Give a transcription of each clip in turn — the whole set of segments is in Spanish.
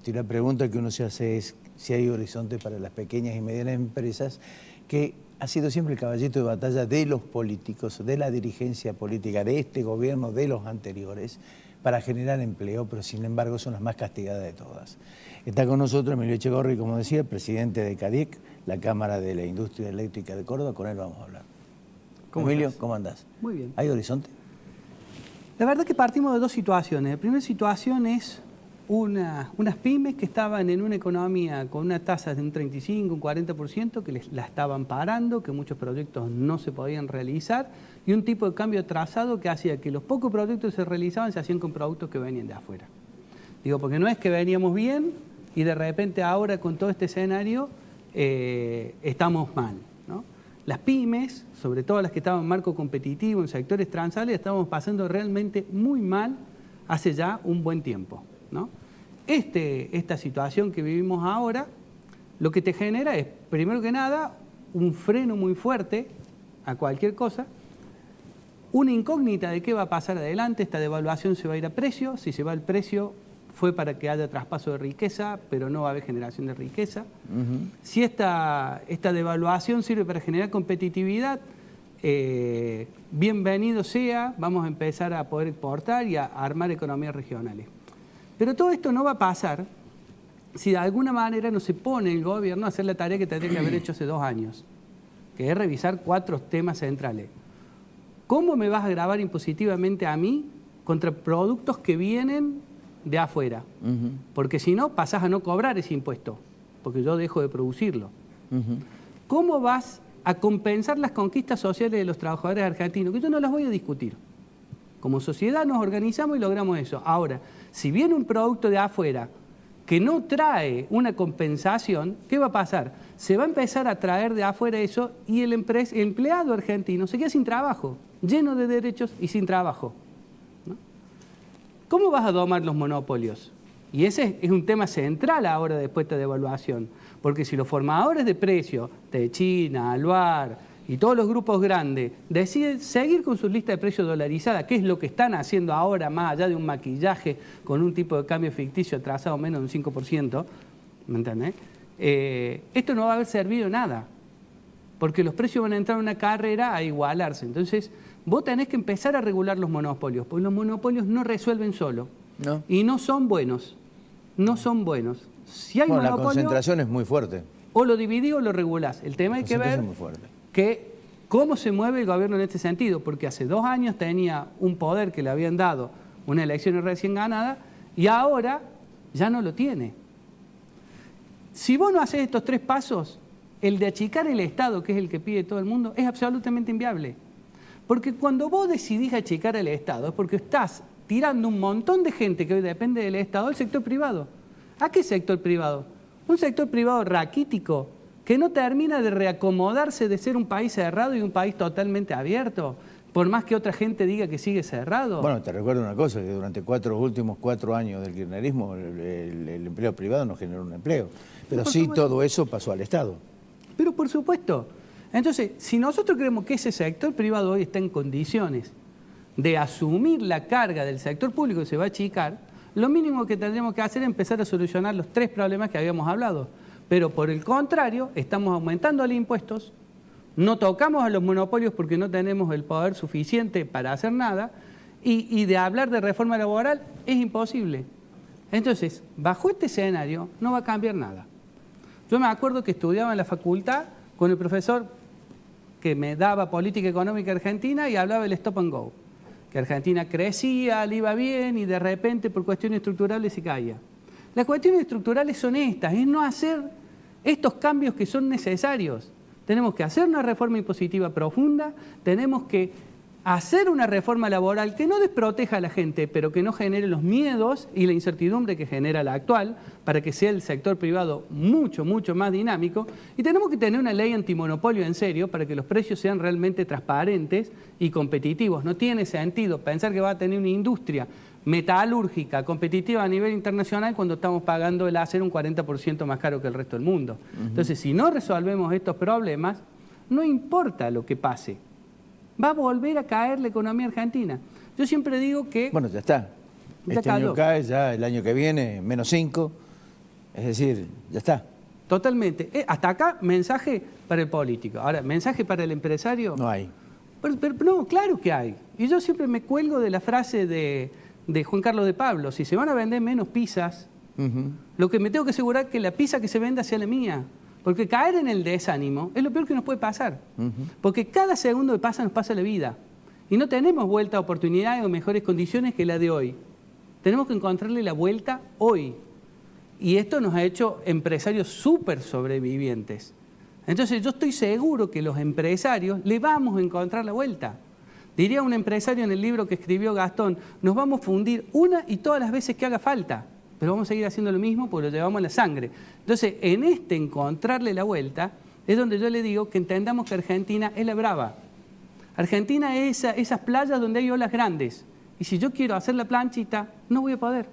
Y la pregunta que uno se hace es si hay horizonte para las pequeñas y medianas empresas, que ha sido siempre el caballito de batalla de los políticos, de la dirigencia política, de este gobierno, de los anteriores, para generar empleo, pero sin embargo son las más castigadas de todas. Está con nosotros Emilio Echegorri, como decía, presidente de CADIEC, la Cámara de la Industria Eléctrica de Córdoba. Con él vamos a hablar. Emilio, estás? ¿cómo andás? Muy bien. ¿Hay horizonte? La verdad que partimos de dos situaciones. La primera situación es unas pymes que estaban en una economía con una tasa de un 35, un 40%, que la estaban parando, que muchos proyectos no se podían realizar, y un tipo de cambio atrasado que hacía que los pocos proyectos que se realizaban se hacían con productos que venían de afuera. Digo, porque no es que veníamos bien y de repente ahora con todo este escenario estamos mal, ¿no? Las pymes, sobre todo las que estaban en marco competitivo, en sectores transales, estábamos pasando realmente muy mal hace ya un buen tiempo, ¿no? Esta situación que vivimos ahora, lo que te genera es, primero que nada, un freno muy fuerte a cualquier cosa, una incógnita de qué va a pasar adelante. Esta devaluación se va a ir a precio, si se va al precio fue para que haya traspaso de riqueza, pero no va a haber generación de riqueza. Si esta devaluación sirve para generar competitividad, bienvenido sea, vamos a empezar a poder exportar y a armar economías regionales. Pero todo esto no va a pasar si de alguna manera no se pone el gobierno a hacer la tarea que tendría que haber hecho hace 2 años, que es revisar 4 temas centrales. ¿Cómo me vas a gravar impositivamente a mí contra productos que vienen de afuera? Porque si no, pasás a no cobrar ese impuesto, porque yo dejo de producirlo. ¿Cómo vas a compensar las conquistas sociales de los trabajadores argentinos? Que yo no las voy a discutir. Como sociedad nos organizamos y logramos eso. Ahora, si viene un producto de afuera que no trae una compensación, ¿qué va a pasar? Se va a empezar a traer de afuera eso y el empleado argentino se queda sin trabajo, lleno de derechos y sin trabajo, ¿no? ¿Cómo vas a domar los monopolios? Y ese es un tema central ahora después de esta devaluación, porque si los formadores de precios de China, Aluar y todos los grupos grandes deciden seguir con sus listas de precios dolarizadas, que es lo que están haciendo ahora, más allá de un maquillaje con un tipo de cambio ficticio atrasado menos de un 5%, ¿me entendés? Esto no va a haber servido nada, porque los precios van a entrar en una carrera a igualarse. Entonces, vos tenés que empezar a regular los monopolios, porque los monopolios no resuelven solo, ¿no? Y no son buenos, no son buenos. Si hay monopolio, la concentración es muy fuerte. O lo dividís o lo regulás. El tema hay que ver cómo se mueve el gobierno en este sentido, porque hace 2 años tenía un poder que le habían dado una elección recién ganada y ahora ya no lo tiene. Si vos no haces estos 3 pasos, el de achicar el Estado, que es el que pide todo el mundo, es absolutamente inviable. Porque cuando vos decidís achicar el Estado es porque estás tirando un montón de gente que hoy depende del Estado al sector privado. ¿A qué sector privado? Un sector privado raquítico, que no termina de reacomodarse de ser un país cerrado y un país totalmente abierto, por más que otra gente diga que sigue cerrado. Bueno, te recuerdo una cosa, que durante los últimos 4 años del kirchnerismo el empleo privado no generó un empleo, pero sí todo eso pasó al Estado. Pero por supuesto. Entonces, si nosotros creemos que ese sector privado hoy está en condiciones de asumir la carga del sector público que se va a achicar, lo mínimo que tendríamos que hacer es empezar a solucionar los 3 problemas que habíamos hablado. Pero por el contrario, estamos aumentando los impuestos, no tocamos a los monopolios porque no tenemos el poder suficiente para hacer nada, y de hablar de reforma laboral es imposible. Entonces, bajo este escenario no va a cambiar nada. Yo me acuerdo que estudiaba en la facultad con el profesor que me daba política económica argentina y hablaba del stop and go, que Argentina crecía, le iba bien y de repente por cuestiones estructurales se caía. Las cuestiones estructurales son estas, es no hacer estos cambios que son necesarios. Tenemos que hacer una reforma impositiva profunda, tenemos que hacer una reforma laboral que no desproteja a la gente, pero que no genere los miedos y la incertidumbre que genera la actual, para que sea el sector privado mucho, mucho más dinámico. Y tenemos que tener una ley antimonopolio en serio para que los precios sean realmente transparentes y competitivos. No tiene sentido pensar que va a tener una industria metalúrgica competitiva a nivel internacional cuando estamos pagando el acero un 40% más caro que el resto del mundo. Entonces, si no resolvemos estos problemas, no importa lo que pase, va a volver a caer la economía argentina. Yo siempre digo que... Bueno, ya está. Este año cae, ya el año que viene, -5. Es decir, ya está. Totalmente. Hasta acá, mensaje para el político. Ahora, mensaje para el empresario. No hay. Pero no, claro que hay. Y yo siempre me cuelgo de la frase de Juan Carlos de Pablo. Si se van a vender menos pizzas, lo que me tengo que asegurar es que la pizza que se venda sea la mía. Porque caer en el desánimo es lo peor que nos puede pasar. Porque cada segundo que pasa nos pasa la vida. Y no tenemos vuelta a oportunidades o mejores condiciones que la de hoy. Tenemos que encontrarle la vuelta hoy. Y esto nos ha hecho empresarios súper sobrevivientes. Entonces yo estoy seguro que los empresarios le vamos a encontrar la vuelta. Diría un empresario en el libro que escribió Gastón, nos vamos a fundir una y todas las veces que haga falta, pero vamos a seguir haciendo lo mismo porque lo llevamos en la sangre. Entonces, en encontrarle la vuelta, es donde yo le digo que entendamos que Argentina es la brava. Argentina es esas playas donde hay olas grandes. Y si yo quiero hacer la planchita, no voy a poder.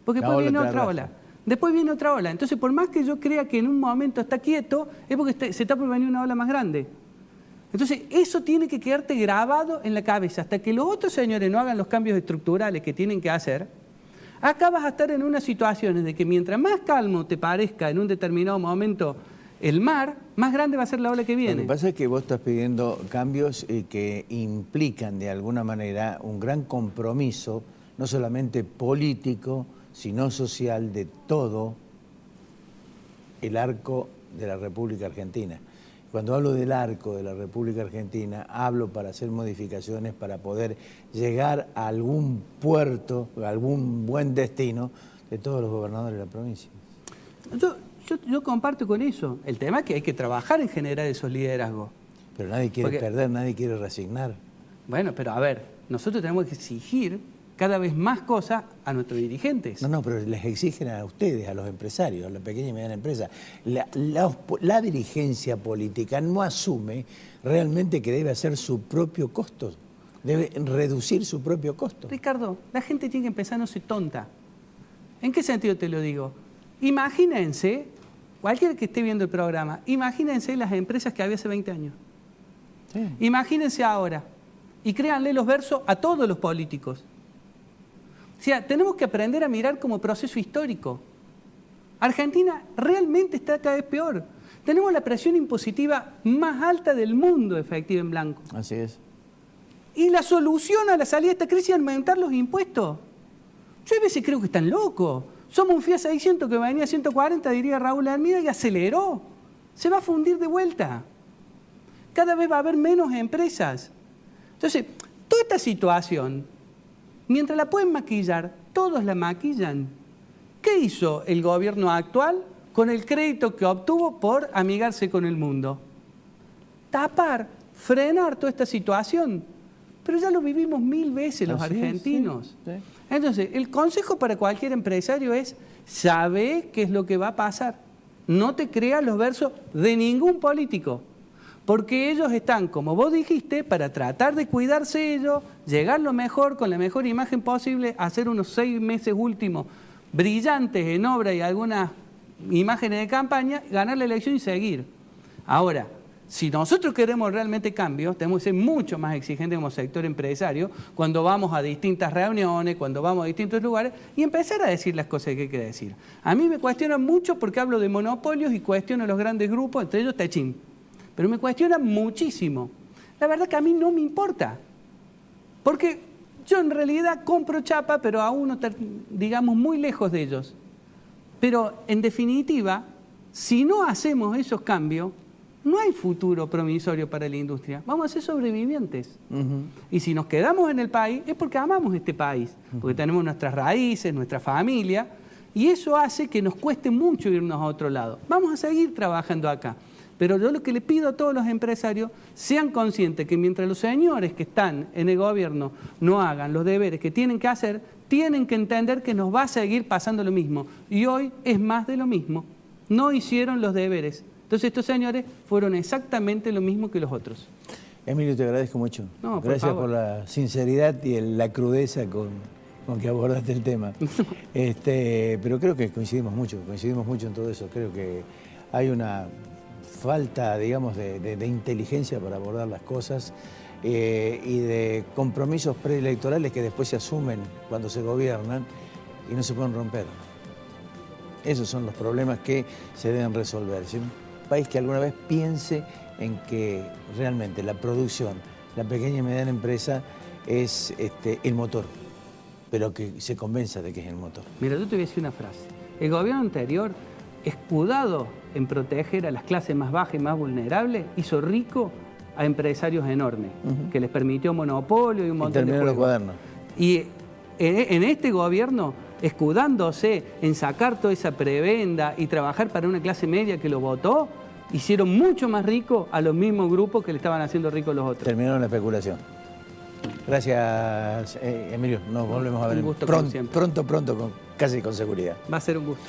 Porque después viene otra ola. Después viene otra ola. Entonces, por más que yo crea que en un momento está quieto, es porque se está por venir una ola más grande. Entonces, eso tiene que quedarte grabado en la cabeza. Hasta que los otros señores no hagan los cambios estructurales que tienen que hacer, acá vas a estar en una situación de que mientras más calmo te parezca en un determinado momento el mar, más grande va a ser la ola que viene. Lo que pasa es que vos estás pidiendo cambios que implican de alguna manera un gran compromiso, no solamente político, sino social, de todo el arco de la República Argentina. Cuando hablo del arco de la República Argentina, hablo para hacer modificaciones para poder llegar a algún puerto, a algún buen destino de todos los gobernadores de la provincia. Yo comparto con eso. El tema es que hay que trabajar en generar esos liderazgos. Pero nadie quiere perder, nadie quiere resignar. Bueno, pero a ver, nosotros tenemos que exigir cada vez más cosas a nuestros dirigentes. No, pero les exigen a ustedes, a los empresarios, a la pequeña y mediana empresa. La dirigencia política no asume realmente que debe hacer su propio costo, debe reducir su propio costo. Ricardo, la gente tiene que empezar a no ser tonta. ¿En qué sentido te lo digo? Imagínense, cualquiera que esté viendo el programa, imagínense las empresas que había hace 20 años. Sí. Imagínense ahora y créanle los versos a todos los políticos. O sea, tenemos que aprender a mirar como proceso histórico. Argentina realmente está cada vez peor. Tenemos la presión impositiva más alta del mundo, efectiva en blanco. Así es. Y la solución a la salida de esta crisis es aumentar los impuestos. Yo a veces creo que están locos. Somos un Fiat 600 que venía a 140, diría Raúl Almeida, y aceleró. Se va a fundir de vuelta. Cada vez va a haber menos empresas. Entonces, toda esta situación, mientras la pueden maquillar, todos la maquillan. ¿Qué hizo el gobierno actual con el crédito que obtuvo por amigarse con el mundo? Tapar, frenar toda esta situación. Pero ya lo vivimos 1000 veces los argentinos. Sí. Entonces, el consejo para cualquier empresario es: sabe qué es lo que va a pasar. No te creas los versos de ningún político. Porque ellos están, como vos dijiste, para tratar de cuidarse ellos, llegar lo mejor, con la mejor imagen posible, hacer unos 6 meses últimos brillantes en obra y algunas imágenes de campaña, ganar la elección y seguir. Ahora, si nosotros queremos realmente cambios, tenemos que ser mucho más exigentes como sector empresario cuando vamos a distintas reuniones, cuando vamos a distintos lugares y empezar a decir las cosas que hay que decir. A mí me cuestionan mucho porque hablo de monopolios y cuestiono a los grandes grupos, entre ellos Techín. Pero me cuestionan muchísimo. La verdad que a mí no me importa. Porque yo en realidad compro chapa, pero aún, digamos, muy lejos de ellos. Pero en definitiva, si no hacemos esos cambios, no hay futuro promisorio para la industria. Vamos a ser sobrevivientes. Y si nos quedamos en el país, es porque amamos este país. Porque tenemos nuestras raíces, nuestra familia. Y eso hace que nos cueste mucho irnos a otro lado. Vamos a seguir trabajando acá. Pero yo lo que le pido a todos los empresarios, sean conscientes que mientras los señores que están en el gobierno no hagan los deberes que tienen que hacer, tienen que entender que nos va a seguir pasando lo mismo. Y hoy es más de lo mismo. No hicieron los deberes. Entonces estos señores fueron exactamente lo mismo que los otros. Emilio, te agradezco mucho. No, gracias por la sinceridad y la crudeza con que abordaste el tema. Pero creo que coincidimos mucho en todo eso. Creo que hay una falta, digamos, de inteligencia para abordar las cosas y de compromisos preelectorales que después se asumen cuando se gobiernan y no se pueden romper. Esos son los problemas que se deben resolver. Si un país que alguna vez piense en que realmente la producción, la pequeña y mediana empresa es el motor, pero que se convenza de que es el motor. Mira, yo te voy a decir una frase. El gobierno anterior, escudado en proteger a las clases más bajas y más vulnerables, hizo rico a empresarios enormes, que les permitió monopolio y un montón de terminó los juegos. cuadernos. Y en este gobierno, escudándose en sacar toda esa prebenda y trabajar para una clase media que lo votó, hicieron mucho más rico a los mismos grupos que le estaban haciendo ricos los otros. Terminaron la especulación. Gracias, Emilio. Nos volvemos a ver Un gusto, como siempre. pronto, casi con seguridad. Va a ser un gusto.